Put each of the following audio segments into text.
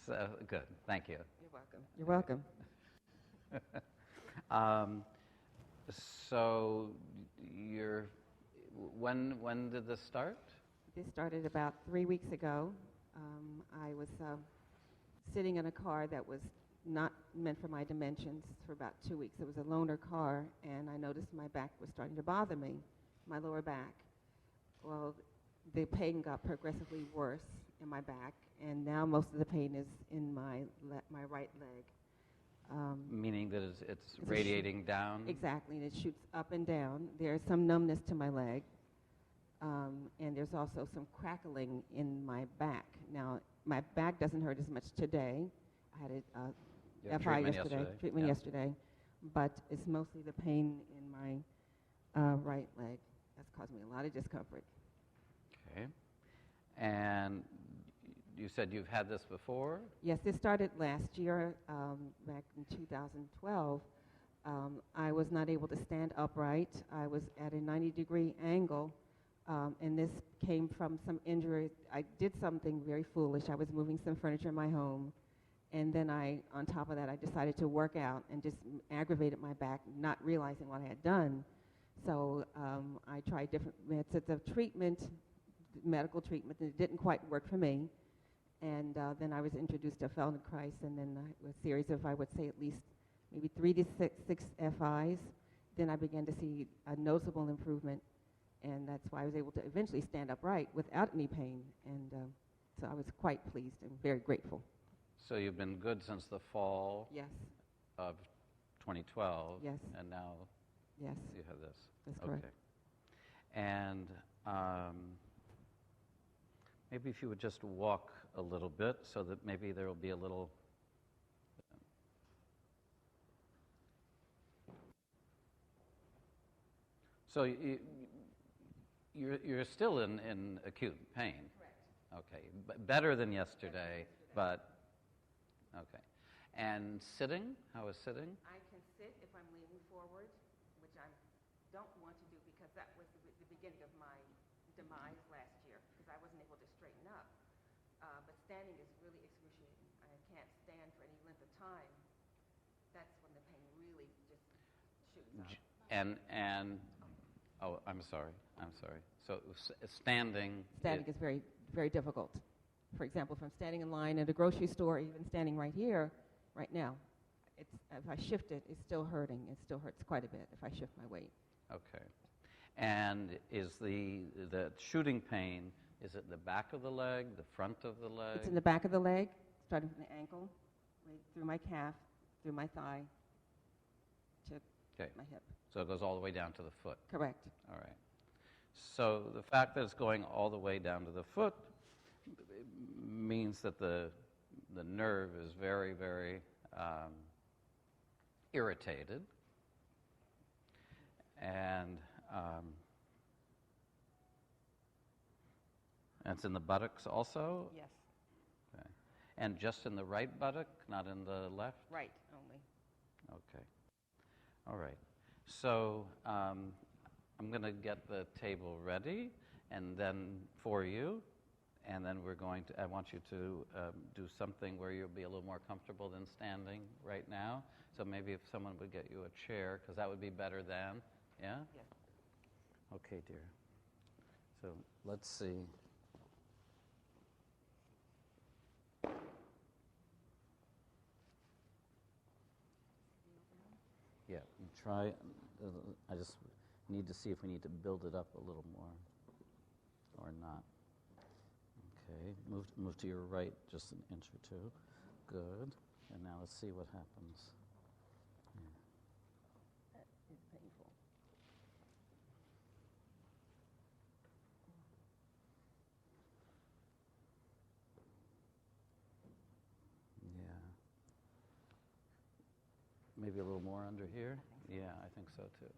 Good. Thank you. You're welcome. You're welcome. So, when did this start? This started about 3 weeks ago. I was sitting in a car that was not meant for my dimensions for about 2 weeks. It was a loaner car, and I noticed my back was starting to bother me, my lower back. Well, the pain got progressively worse in my back, and now most of the pain is in my right leg. Meaning that it's radiating down? Exactly, and it shoots up and down. There's some numbness to my leg, and there's also some crackling in my back. Now, my back doesn't hurt as much today. I had a FI treatment yesterday, but it's mostly the pain in my right leg that's caused me a lot of discomfort. Okay. And you said you've had this before? Yes, this started last year, back in 2012. I was not able to stand upright. I was at a 90-degree angle, and this came from some injury. I did something very foolish. I was moving some furniture in my home, and then on top of that, I decided to work out and just aggravated my back, not realizing what I had done. So I tried different methods of treatment, medical treatment, and it didn't quite work for me. And then I was introduced to Feldenkrais, and then a series of, I would say, at least maybe 3 to 6 FIs. Then I began to see a noticeable improvement, and that's why I was able to eventually stand upright without any pain. And so I was quite pleased and very grateful. So you've been good since the fall Yes. of 2012. Yes. And now Yes. you have this. That's correct. Okay. And maybe if you would just walk a little bit so that maybe there will be a little... So you're still in acute pain? Correct. Okay. Better than yesterday, but... Okay. And sitting? How is sitting? I can sit if I'm leaning forward, which I don't want to do because that was the beginning of my demise last year because I wasn't able to straighten up. But standing is really excruciating. I can't stand for any length of time. That's when the pain really just shoots up. Oh, I'm sorry. So standing... Standing is very, very difficult. For example, if I'm standing in line at a grocery store, even standing right here, right now, if I shift it, it's still hurting. It still hurts quite a bit if I shift my weight. Okay. And is the shooting pain, is it the back of the leg, the front of the leg? It's in the back of the leg, starting from the ankle, right through my calf, through my thigh, to my hip. So it goes all the way down to the foot? Correct. All right. So the fact that it's going all the way down to the foot means that the nerve is very, very irritated. And it's in the buttocks also? Yes. Okay. And just in the right buttock, not in the left? Right, only. Okay. All right. So I'm going to get the table ready and then for you. And then I want you to do something where you'll be a little more comfortable than standing right now. So maybe if someone would get you a chair, because that would be better than, yeah? Yes. Okay, dear. So let's see. Yeah, try. I just need to see if we need to build it up a little more or not. Okay, move to your right just an inch or two. Good. And now let's see what happens. That is painful. Yeah. Maybe a little more under here? Yeah, I think so too.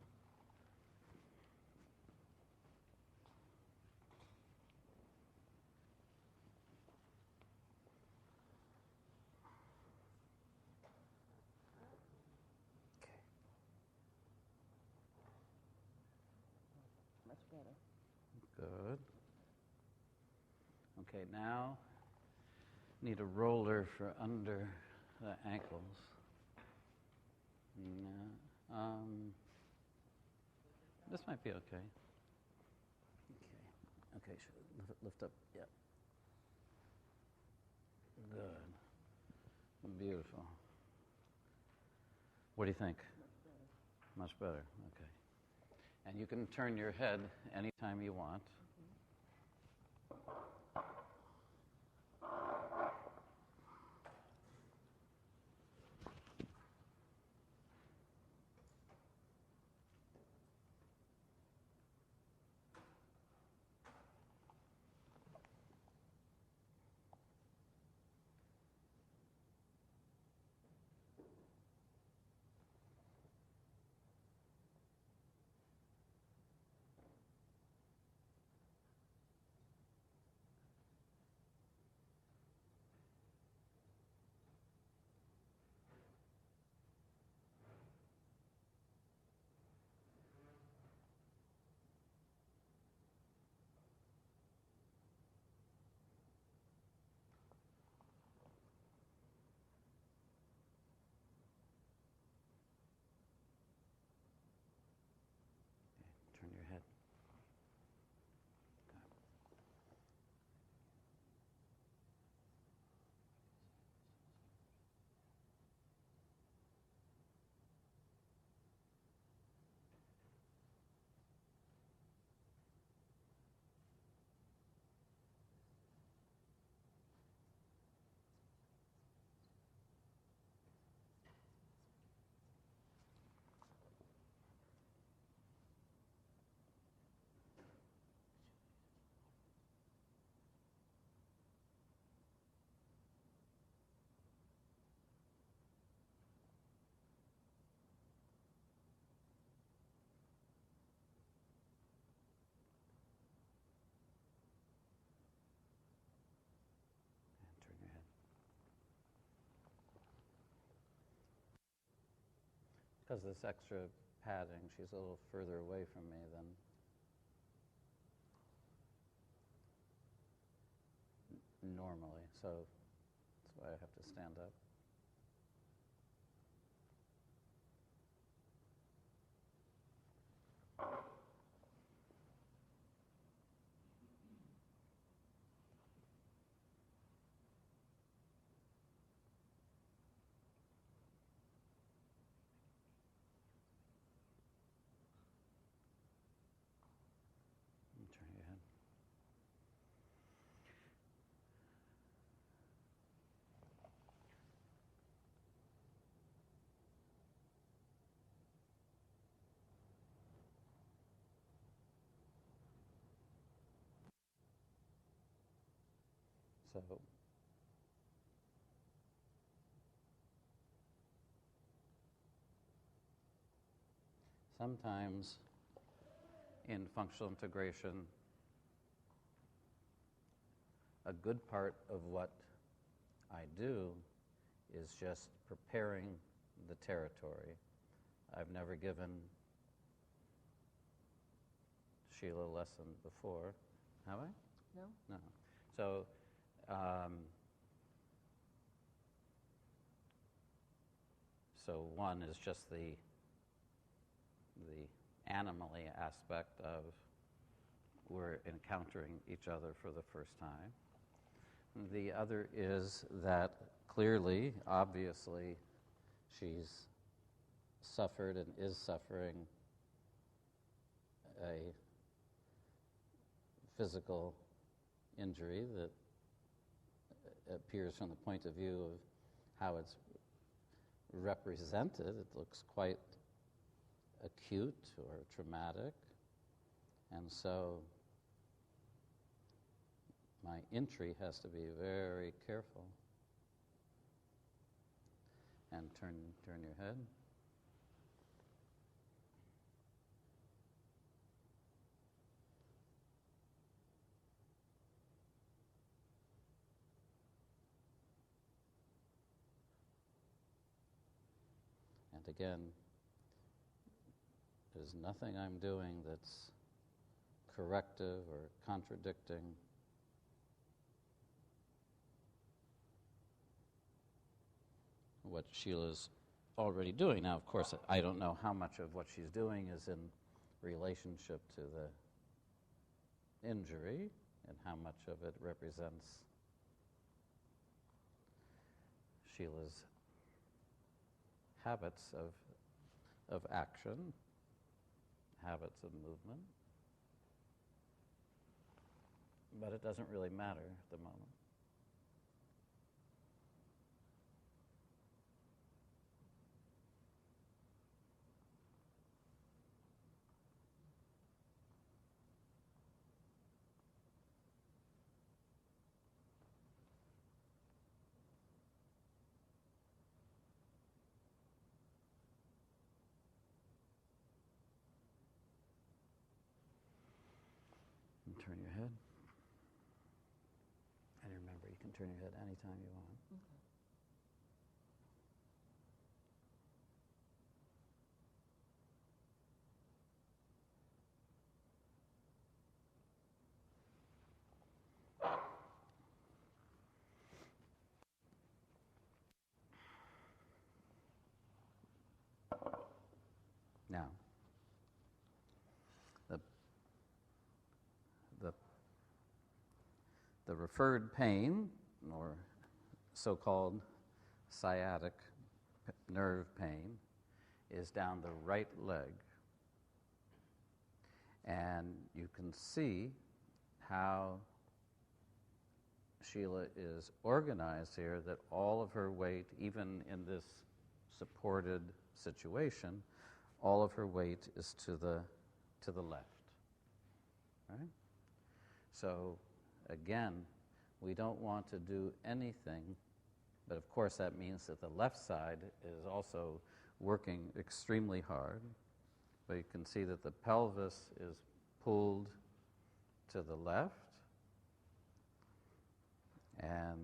Much better. Good. Okay, now Need a roller for under the ankles. No. This might be okay. Okay, lift up, yeah. Good. Beautiful. What do you think? Much better, okay. And you can turn your head anytime you want. Turn your head. And turn your head. Because of this extra padding, she's a little further away from me than normally, so that's why I have to stand up. And turn your head. So sometimes in functional integration, a good part of what I do is just preparing the territory. I've never given Sheila a lesson before. Have I? No? No. So so one is just the animally aspect of we're encountering each other for the first time. The other is that clearly, obviously, she's suffered and is suffering a physical injury that appears from the point of view of how it's represented. It looks quite acute or traumatic. And so my entry has to be very careful. And turn your head. And again, there's nothing I'm doing that's corrective or contradicting. what Sheila's already doing. Now, of course, I don't know how much of what she's doing is in relationship to the injury and how much of it represents Sheila's habits of action, habits of movement. But it doesn't really matter at the moment. And turn your head. And remember, you can turn your head anytime you want. Now, the referred pain, or so-called sciatic nerve pain, is down the right leg. And you can see how Sheila is organized here, that all of her weight, even in this supported situation, all of her weight is to the left, right? So again, we don't want to do anything, but of course that means that the left side is also working extremely hard. But you can see that the pelvis is pulled to the left, and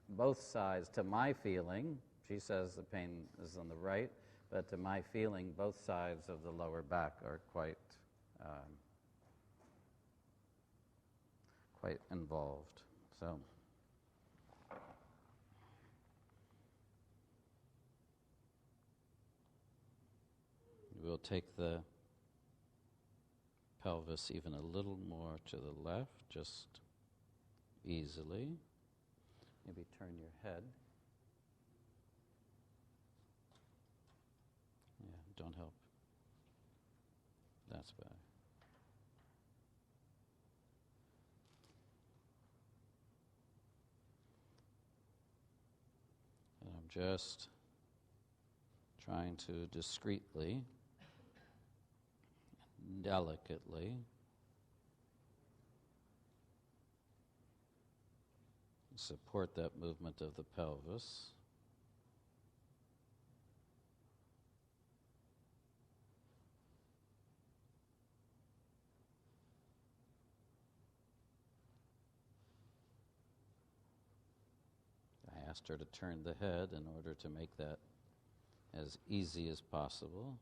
both sides, to my feeling, she says the pain is on the right, but to my feeling, both sides of the lower back are quite involved. So we'll take the pelvis even a little more to the left, just easily. Maybe turn your head. Yeah, don't help. That's better. And I'm just trying to discreetly, delicately support that movement of the pelvis. I asked her to turn the head in order to make that as easy as possible.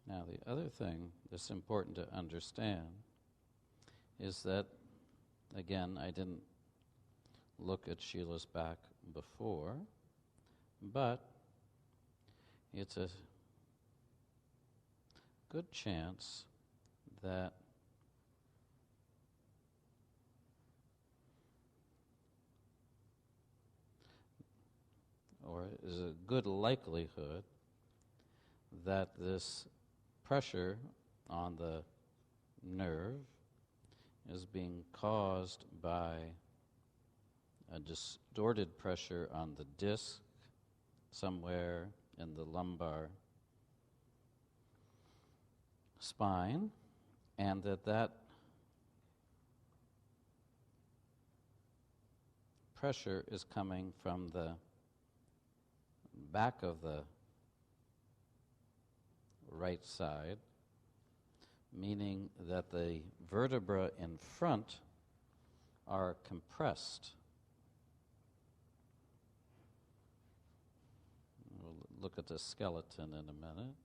Now, the other thing that's important to understand is that, again, I didn't look at Sheila's back before, but it's a good chance that or is a good likelihood that this pressure on the nerve is being caused by a distorted pressure on the disc somewhere in the lumbar spine, and that pressure is coming from the back of the right side, meaning that the vertebrae in front are compressed. We'll look at the skeleton in a minute,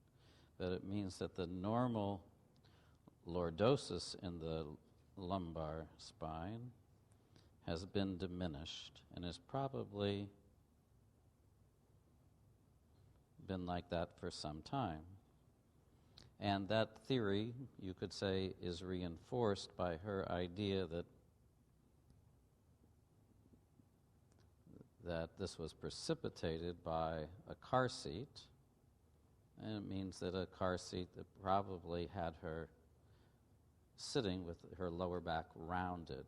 but it means that the normal lordosis in the lumbar spine has been diminished and has probably been like that for some time. And that theory, you could say, is reinforced by her idea that this was precipitated by a car seat, and it means that a car seat that probably had her sitting with her lower back rounded.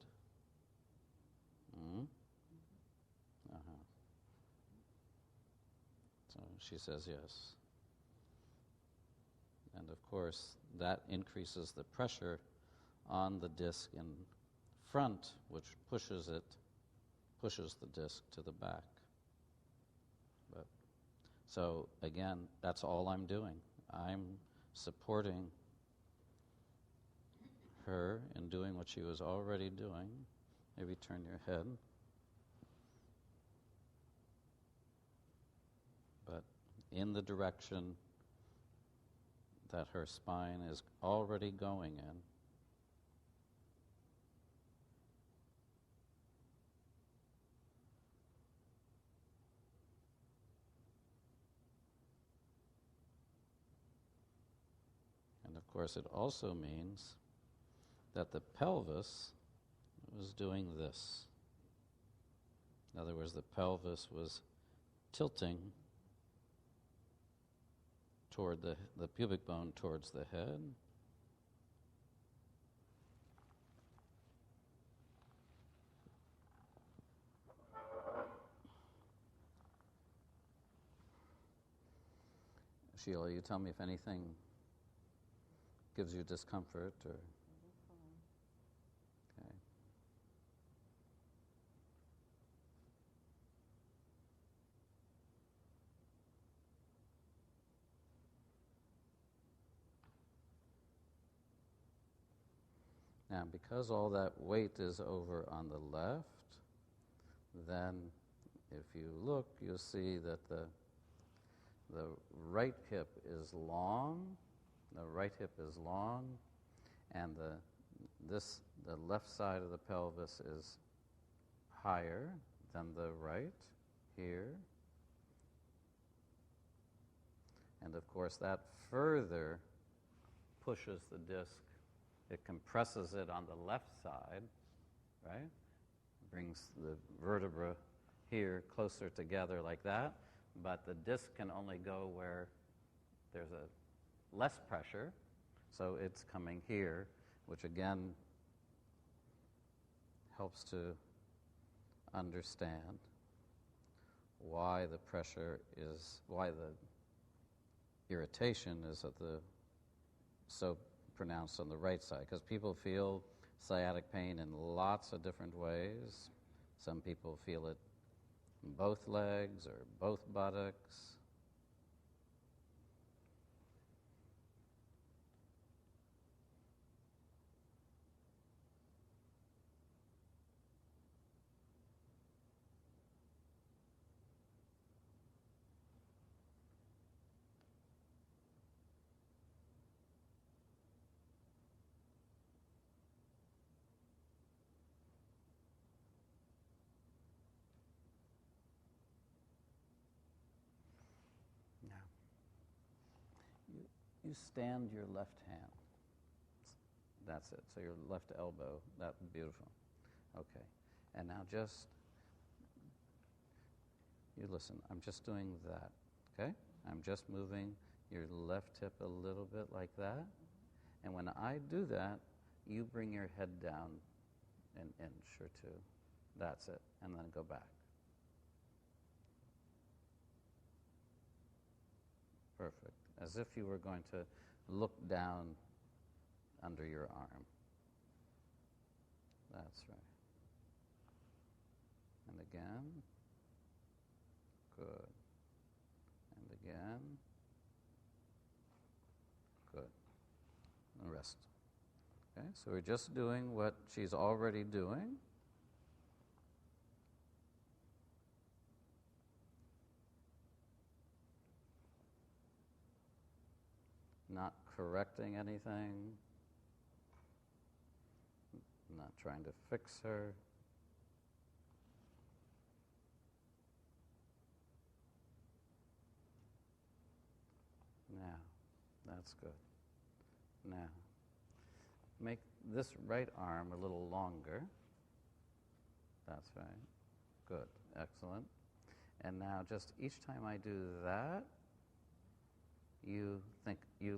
So she says yes. And of course, that increases the pressure on the disc in front, which pushes the disc to the back. So again, that's all I'm doing. I'm supporting her in doing what she was already doing. Maybe turn your head. But in the direction that her spine is already going in. And of course, it also means that the pelvis was doing this. In other words, the pelvis was tilting toward the pubic bone towards the head. Sheila, you tell me if anything gives you discomfort or... Okay. Now, because all that weight is over on the left, then if you look, you'll see that the right hip is long. The right hip is long, and the left side of the pelvis is higher than the right here. And of course, that further pushes the disc. It compresses it on the left side, right? Brings the vertebra here closer together like that, but the disc can only go where there's a less pressure, so it's coming here, which again helps to understand why the pressure is, why the irritation is so pronounced on the right side, because people feel sciatic pain in lots of different ways. Some people feel it in both legs or both buttocks. You stand your left hand. That's it. So your left elbow. That's beautiful. Okay. And now you listen. I'm just doing that. Okay? I'm just moving your left hip a little bit like that. And when I do that, you bring your head down an inch or two. That's it. And then go back. Perfect. As if you were going to look down under your arm. That's right. And again. Good. And again. Good. And rest. Okay, so we're just doing what she's already doing. Not correcting anything. Not trying to fix her. Now, that's good. Now, make this right arm a little longer. That's right. Good. Excellent. And now just each time I do that, you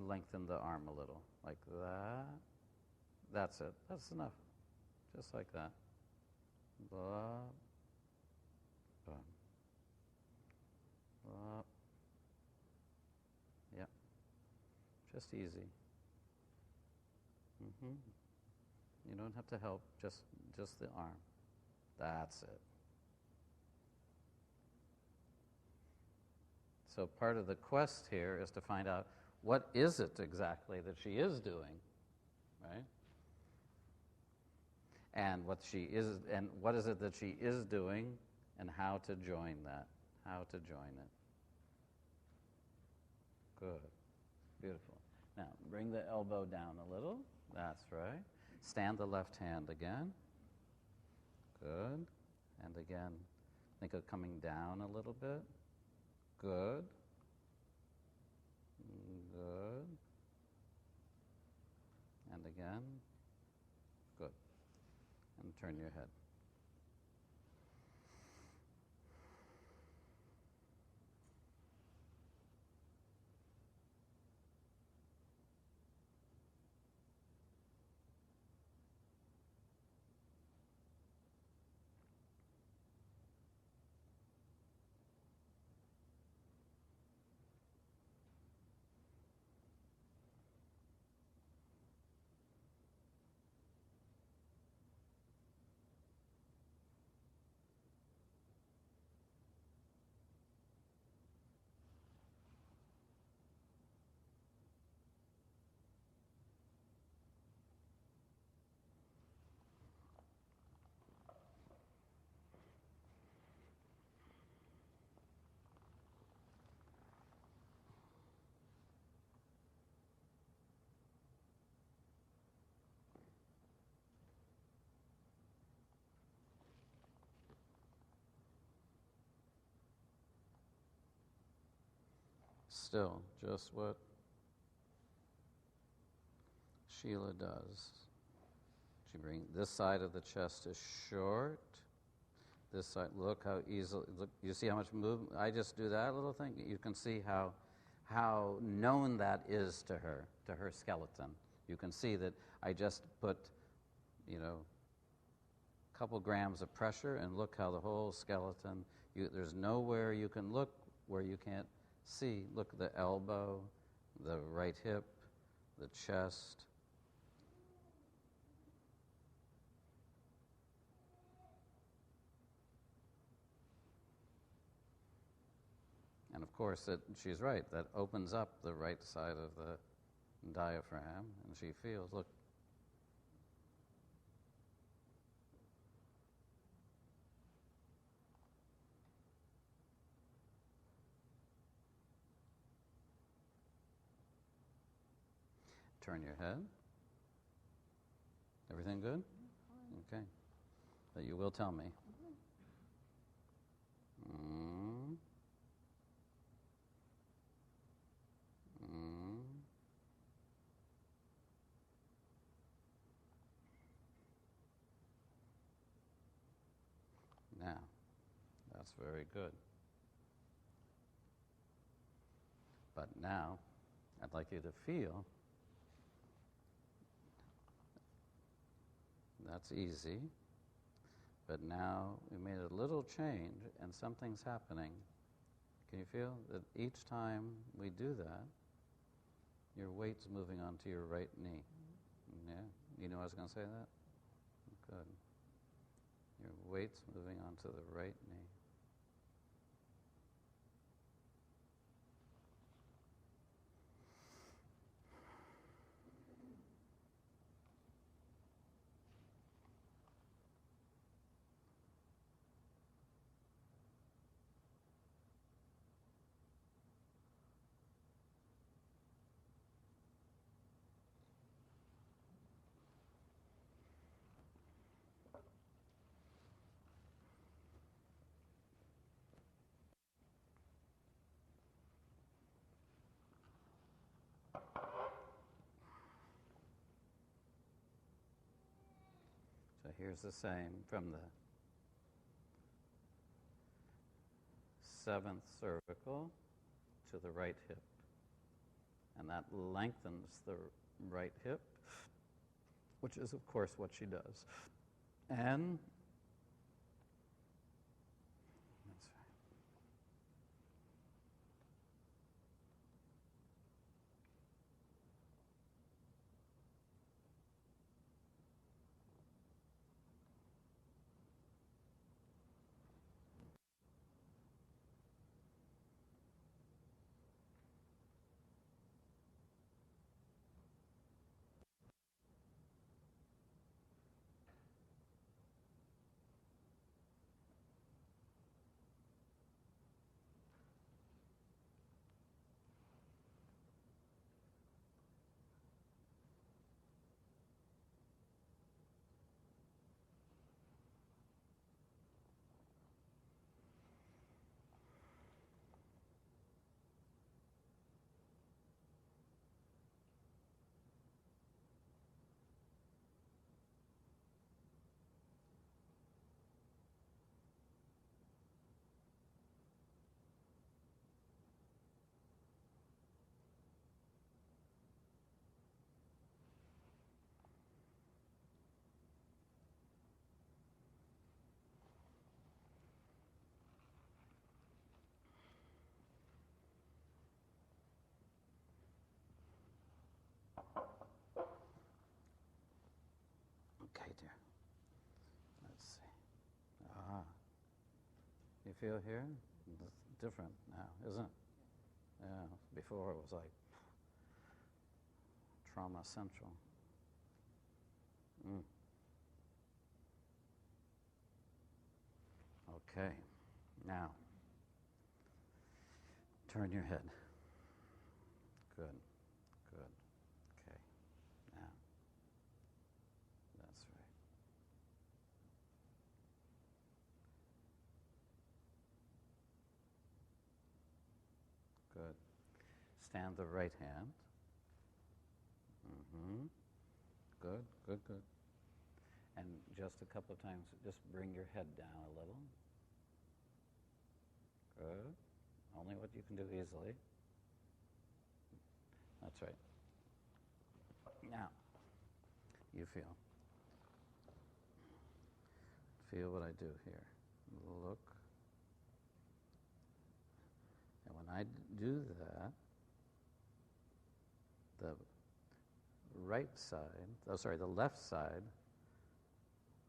lengthen the arm a little. Like that. That's it. That's enough. Just like that. Blah. Blah. Blah. Yep. Just easy. You don't have to help, just the arm. That's it. So part of the quest here is to find out what is it exactly that she is doing, right? And what is it that she is doing, and how to join that, how to join it. Good. Beautiful. Now, bring the elbow down a little. That's right. Stand the left hand again. Good. And again, think of coming down a little bit. Good. Good. And again. Good. And turn your head. Still, just what Sheila does. She brings this side of the chest is short. This side, look how easily, look, you see how much movement, I just do that little thing. You can see how known that is to her skeleton. You can see that I just put, a couple grams of pressure, and look how the whole skeleton, there's nowhere you can look where you can't see. Look at the elbow, the right hip, the chest. And of course, she's right, that opens up the right side of the diaphragm, and she feels, look. Turn your head. Everything good? Okay. But you will tell me. Now, that's very good. But now, I'd like you to feel. That's easy. But now we made a little change and something's happening. Can you feel that each time we do that, your weight's moving onto your right knee? Yeah? You know I was going to say that? Good. Your weight's moving onto the right knee. So here's the same from the 7th cervical to the right hip. And that lengthens the right hip, which is, of course, what she does. And that's right. Okay, dear. Let's see. You feel here? It's different now, isn't it? Yeah. Before it was like trauma central. Okay. Now, turn your head. Good. Good. Okay. Now. That's right. Good. Stand the right hand. Good, good, good. And just a couple of times, just bring your head down a little. Good. Only what you can do easily. That's right. Now, you feel. Feel what I do here. Look. And when I do that, the right side, the left side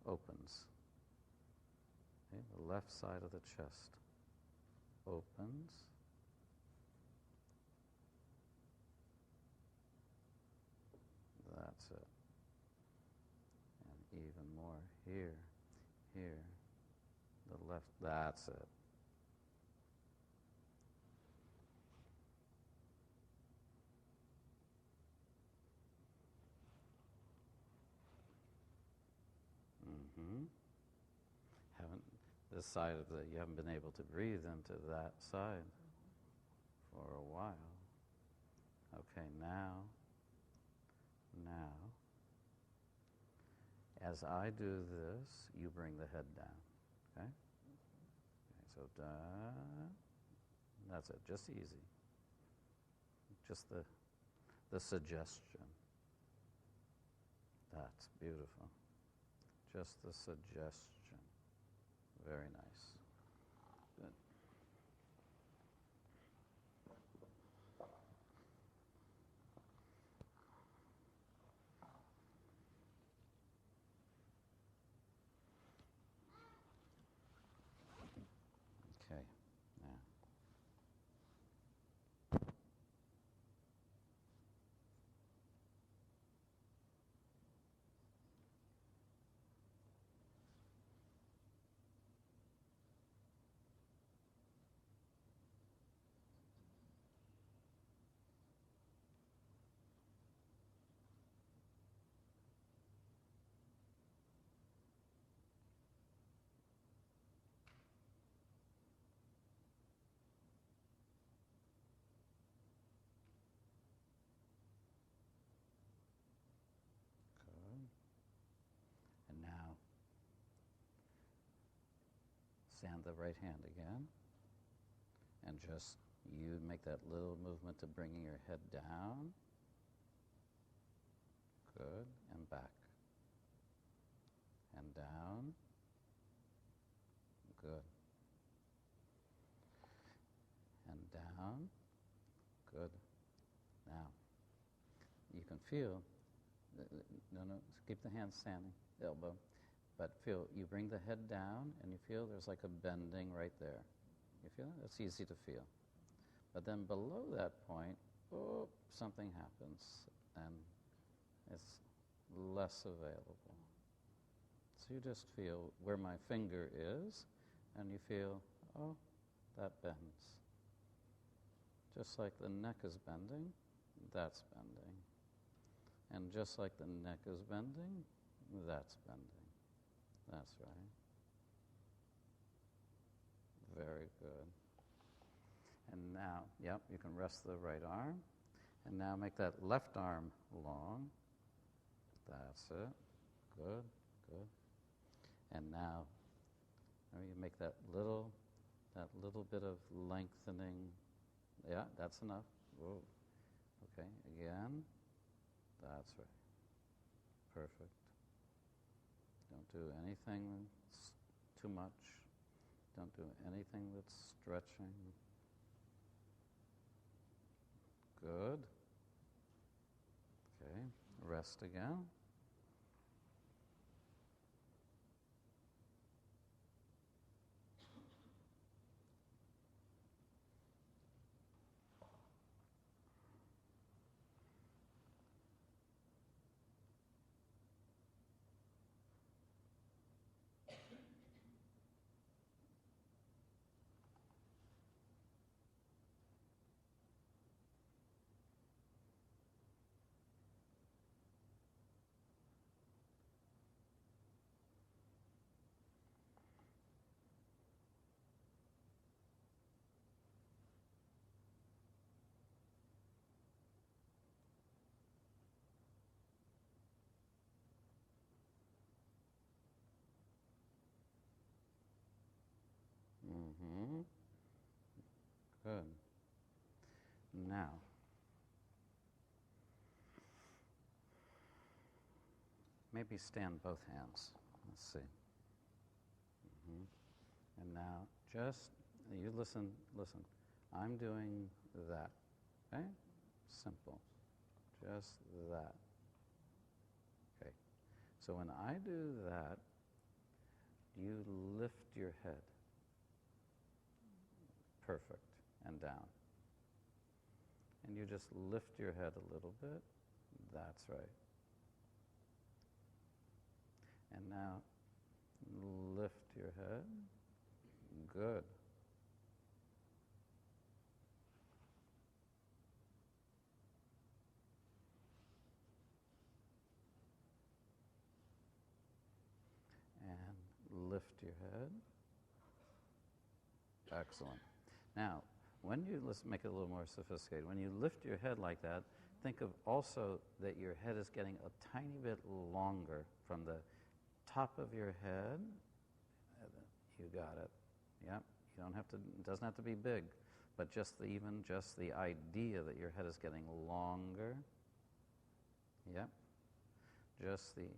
opens. Okay? The left side of the chest opens. That's it. And even more here, the left, that's it. You haven't been able to breathe into that side for a while. Okay, now, as I do this, you bring the head down, okay? So, that's it, just easy. Just the suggestion. That's beautiful. Just the suggestion. Very nice. Good. Stand the right hand again. And just you make that little movement to bringing your head down. Good. And back. And down. Good. And down. Good. Now, you can feel, no, keep the hands standing, the elbow, but feel, you bring the head down and you feel there's like a bending right there. You feel it? It's easy to feel. But then below that point, oh, something happens and it's less available. So you just feel where my finger is and you feel, oh, that bends. Just like the neck is bending, that's bending. And just like the neck is bending, that's bending. That's right. Very good. And now, yep, you can rest the right arm. And now make that left arm long. That's it. Good, good. And now you make that little bit of lengthening. Yeah, that's enough. Whoa. Okay, again. That's right. Perfect. Don't do anything that's too much. Don't do anything that's stretching. Good. Okay, rest again. Mm-hmm. Good. Now, maybe stand both hands. Let's see. Mm-hmm. And now, just, you listen. I'm doing that, okay? Simple. Just that. Okay. So when I do that, you lift your head. Perfect. And down. And you just lift your head a little bit. That's right. And now, lift your head. Good. And lift your head. Excellent. Now, when you, let's make it a little more sophisticated. When you lift your head like that, think of also that your head is getting a tiny bit longer from the top of your head. You got it. Yep. You don't have to, it doesn't have to be big, but just the idea that your head is getting longer. Yep. Just the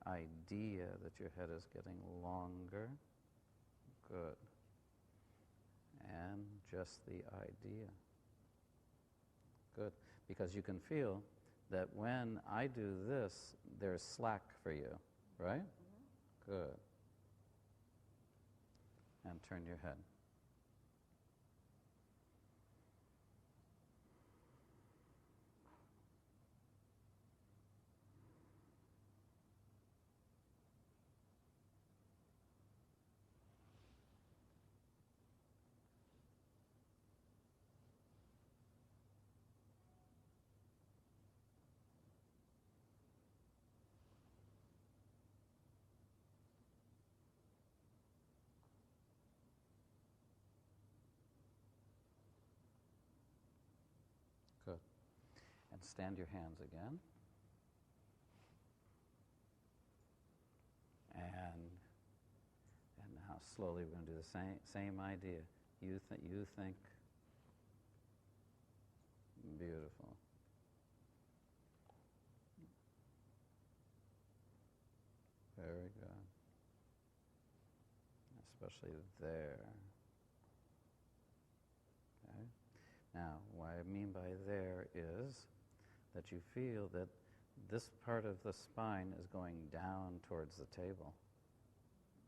idea that your head is getting longer. Good. And just the idea. Good. Because you can feel that when I do this, there's slack for you, right? Mm-hmm. Good. And turn your head. Good. And stand your hands again. And now slowly, we're going to do the same idea. You think. Beautiful. Very good. Especially there. Okay. Now, what I mean by there is that you feel that this part of the spine is going down towards the table.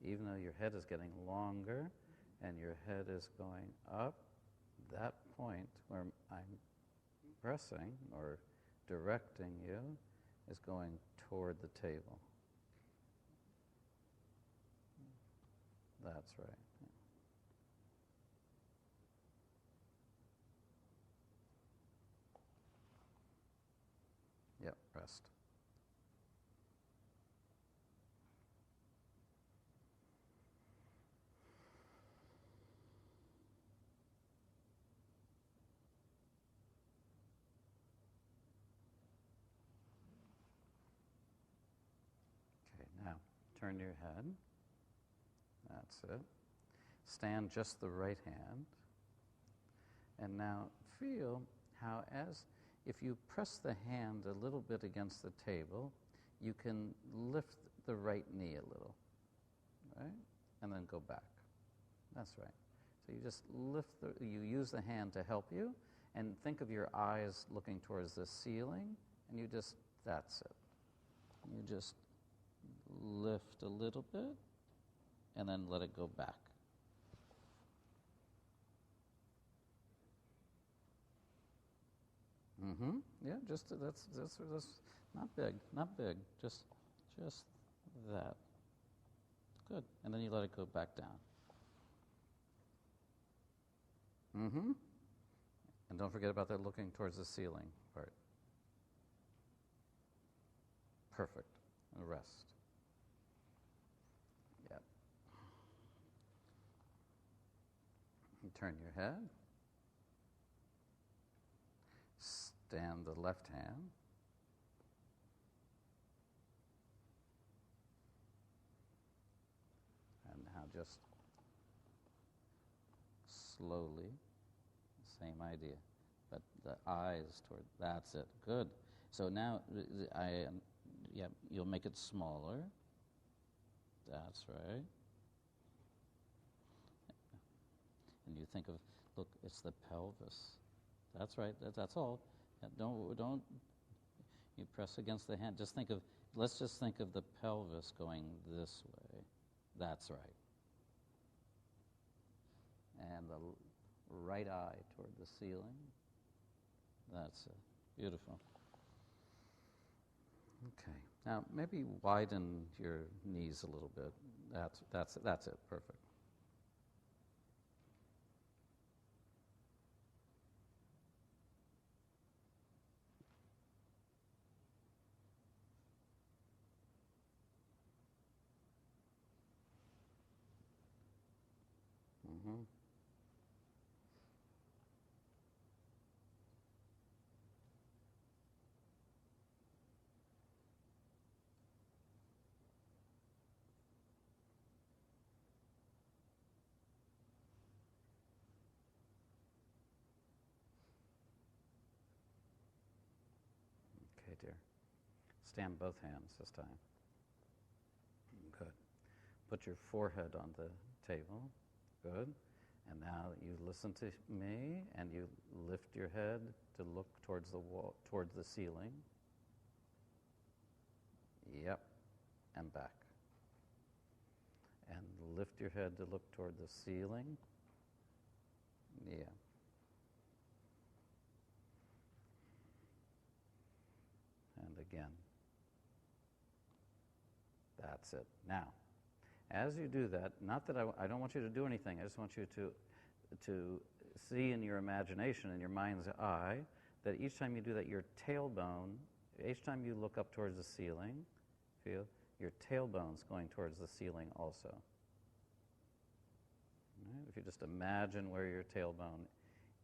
Even though your head is getting longer and your head is going up, that point where I'm pressing or directing you is going toward the table. That's right. Yep, rest. Okay, now turn your head. That's it. Stand just the right hand. And now feel how if you press the hand a little bit against the table, you can lift the right knee a little, right? And then go back. That's right. So you just you use the hand to help you, and think of your eyes looking towards the ceiling, and that's it. You just lift a little bit, and then let it go back. Mm-hmm. Yeah, that's not big. Just that. Good. And then you let it go back down. Mm-hmm. And don't forget about that looking towards the ceiling part. Perfect. And rest. Yep. And turn your head. Stand the left hand. And now just slowly, same idea, but the eyes toward, that's it, good. So now, you'll make it smaller. That's right. And you think of, look, it's the pelvis. That's right, that's all. Don't, you press against the hand. Let's just think of the pelvis going this way. That's right. And the right eye toward the ceiling. That's it. Beautiful. Okay. Now maybe widen your knees a little bit. That's it. Perfect. Mm-hmm. Okay, dear. Stand both hands this time. Good. Put your forehead on the table. Good. And now you listen to me, and you lift your head to look towards the wall, towards the ceiling. Yep. And back. And lift your head to look toward the ceiling. Yeah. And again. That's it. Now, as you do that, not that I don't want you to do anything, I just want you to see in your imagination, in your mind's eye, that each time you do that, your tailbone, each time you look up towards the ceiling, feel your tailbone's going towards the ceiling also. Right? If you just imagine where your tailbone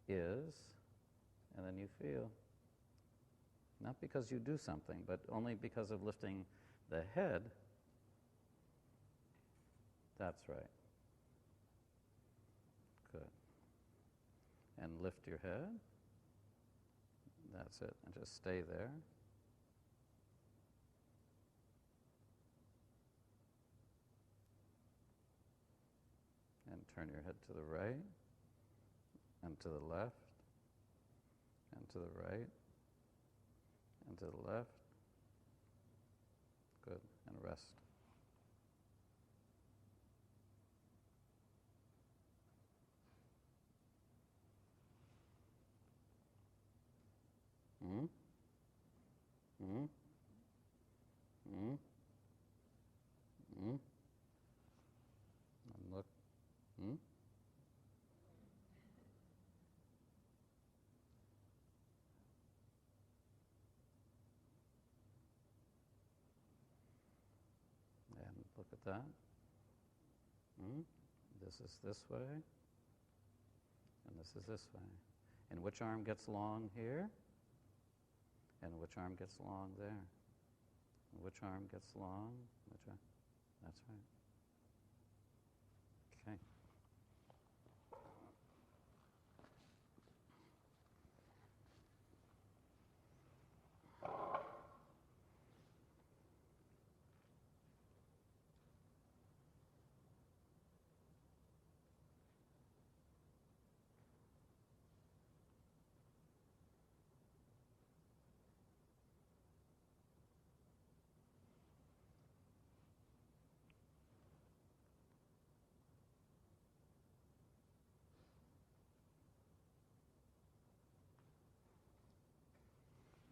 is, and then you feel, not because you do something, but only because of lifting the head. That's right. and lift your head. That's it, and just stay there. And turn your head to the right, and to the left, and to the right, and to the left. Good, and rest. Hmm? Hmm? Hmm? Hmm? And look. Hmm? And look at that. Hmm? This is this way, and this is this way. And which arm gets long here? And which arm gets long there? And which arm gets long? Which arm? That's right. Okay.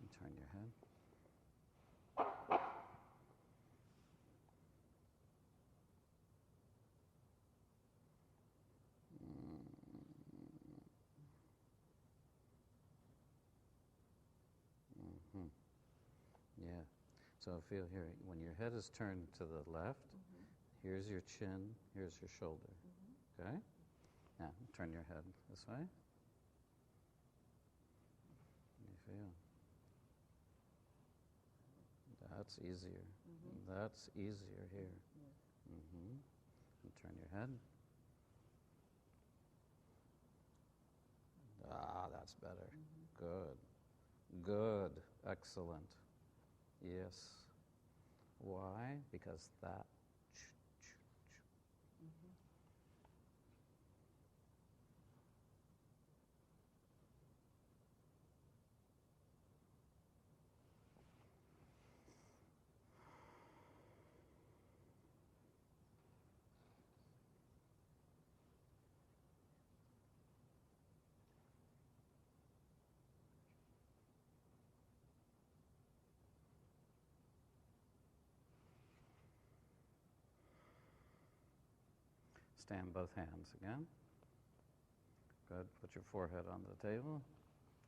And turn your head. Mm-hmm. Yeah. So feel here, when your head is turned to the left, here's your chin, here's your shoulder. Okay? Now, turn your head this way. You feel. That's easier. That's easier here. And turn your head. Ah, that's better. Good. Good. Excellent. Yes. Why? Because that. Stand both hands again. Good. Put your forehead on the table.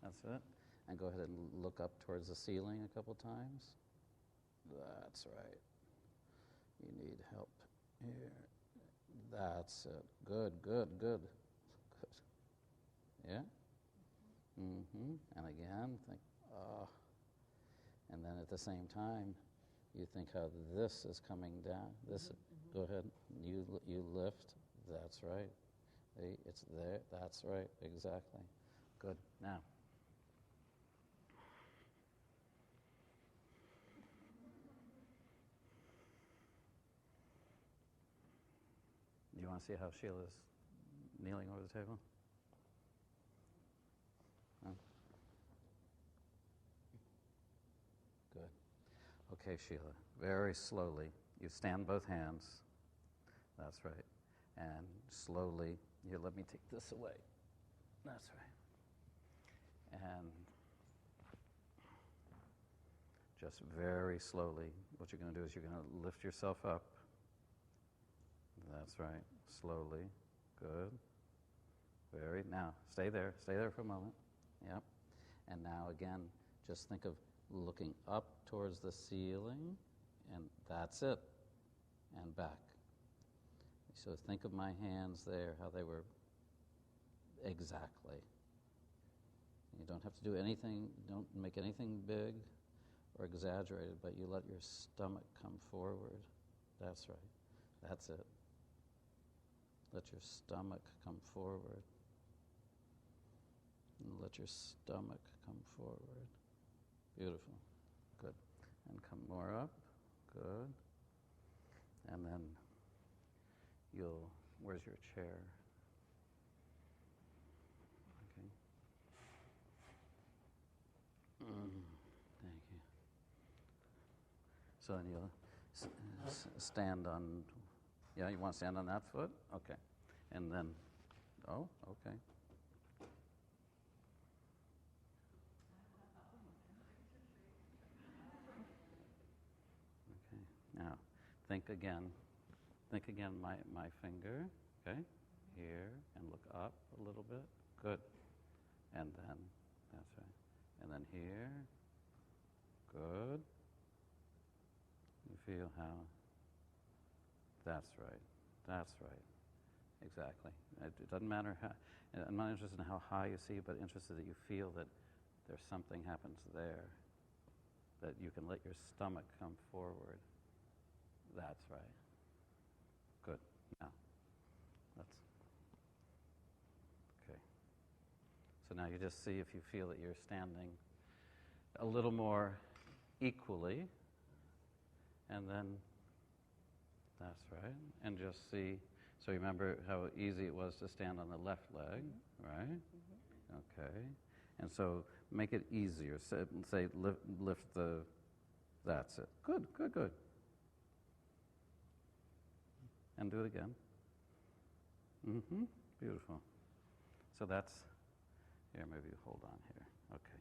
That's it. And go ahead and look up towards the ceiling a couple times. That's right. You need help here. That's it. Good, good, good. Good. Yeah? And again, think, and then at the same time, you think how this is coming down. This, go ahead. You lift. That's right. It's there. That's right. Exactly. Good. Now. Do you want to see how Sheila's kneeling over the table? No? Good. Okay, Sheila. Very slowly. You stand both hands. That's right. And slowly, here, let me take this away. That's right. And just very slowly, what you're going to do is you're going to lift yourself up. That's right. Slowly. Good. Very. Now, stay there. Stay there for a moment. Yep. And now again, just think of looking up towards the ceiling, and that's it. And back. So think of my hands there, how they were exactly. You don't have to do anything, don't make anything big or exaggerated, but you let your stomach come forward. That's right. That's it. Let your stomach come forward. And let your stomach come forward. Beautiful. Good. And come more up. Good. And then where's your chair? Okay. Thank you. So then you'll stand on, you want to stand on that foot? Okay. And then, okay. Okay. Now, think again, my finger, okay? Here, and look up a little bit. Good. And then, that's right. And then here. Good. You feel how, that's right. That's right. Exactly. It doesn't matter how, I'm not interested in how high you see, but interested that you feel that there's something happens there, that you can let your stomach come forward. That's right. Good. Now, okay. So now you just see if you feel that you're standing a little more equally, and then that's right. And just see, so remember how easy it was to stand on the left leg, right? Mm-hmm. Okay. And so make it easier. Say lift the, that's it. Good, good, good. And do it again. Mm-hmm. Beautiful. So that's, here, maybe hold on here. Okay.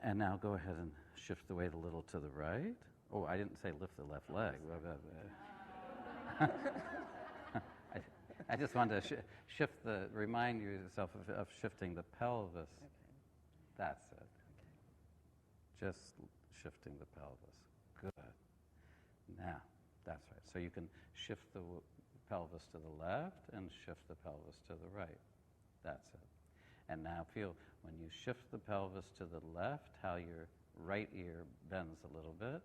And now go ahead and shift the weight a little to the right. Oh, I didn't say lift the left leg. I just wanted to remind yourself of shifting the pelvis. Okay. That's it. Okay. Just shifting the pelvis. Good. Now, that's right. So you can shift the pelvis to the left and shift the pelvis to the right. That's it. And now feel when you shift the pelvis to the left, how your right ear bends a little bit.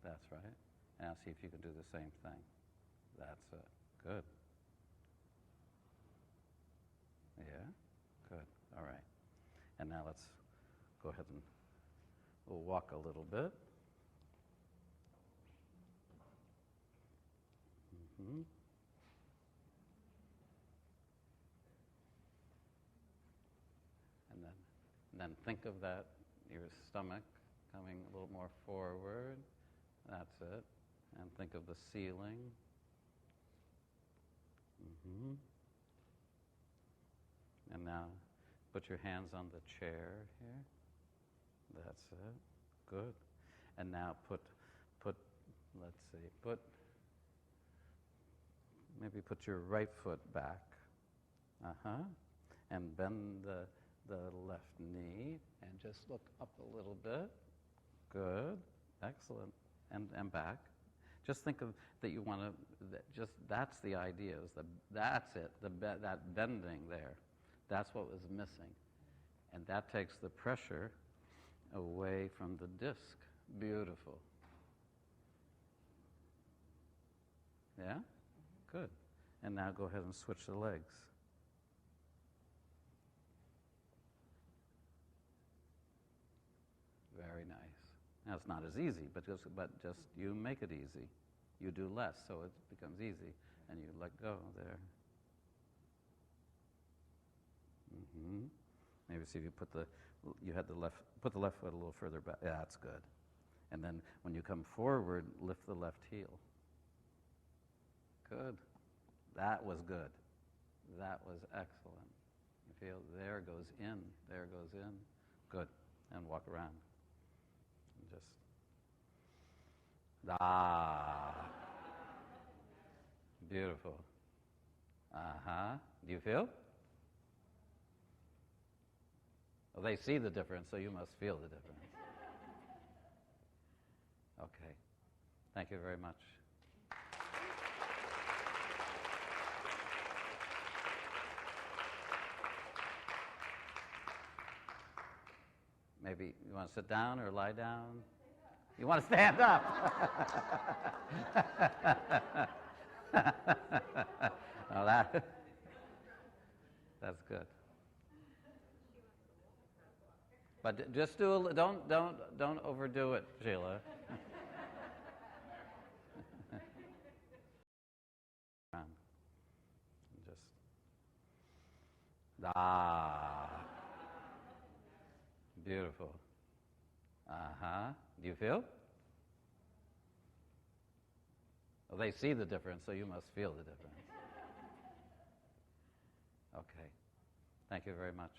That's right. Now see if you can do the same thing. That's it. Good. Yeah? Good. All right. And now let's go ahead and we'll walk a little bit. Mm-hmm. And then think of that, your stomach coming a little more forward. That's it. And think of the ceiling. Mm-hmm. And now put your hands on the chair here. That's it. Good. And now maybe put your right foot back. And bend the left knee and just look up a little bit. Good. Excellent. And back. Just think of that you want to, that's the idea, that's it, that bending there. That's what was missing. And that takes the pressure away from the disc. Beautiful. Yeah? Good. And now go ahead and switch the legs. Very nice. Now it's not as easy, but just you make it easy. You do less, so it becomes easy, and you let go there. Mm-hmm. Maybe see if you put the left foot a little further back. Yeah, that's good. And then when you come forward, lift the left heel. Good. That was good. That was excellent. You feel there goes in, there goes in. Good. And walk around. And just beautiful. Do you feel? Well, they see the difference, so you must feel the difference. Okay. Thank you very much. Maybe you want to sit down or lie down? You want to stand up? Oh, that's good. But just don't overdo it, Sheila. Just beautiful. Do you feel? Well, they see the difference, so you must feel the difference. Okay. Thank you very much.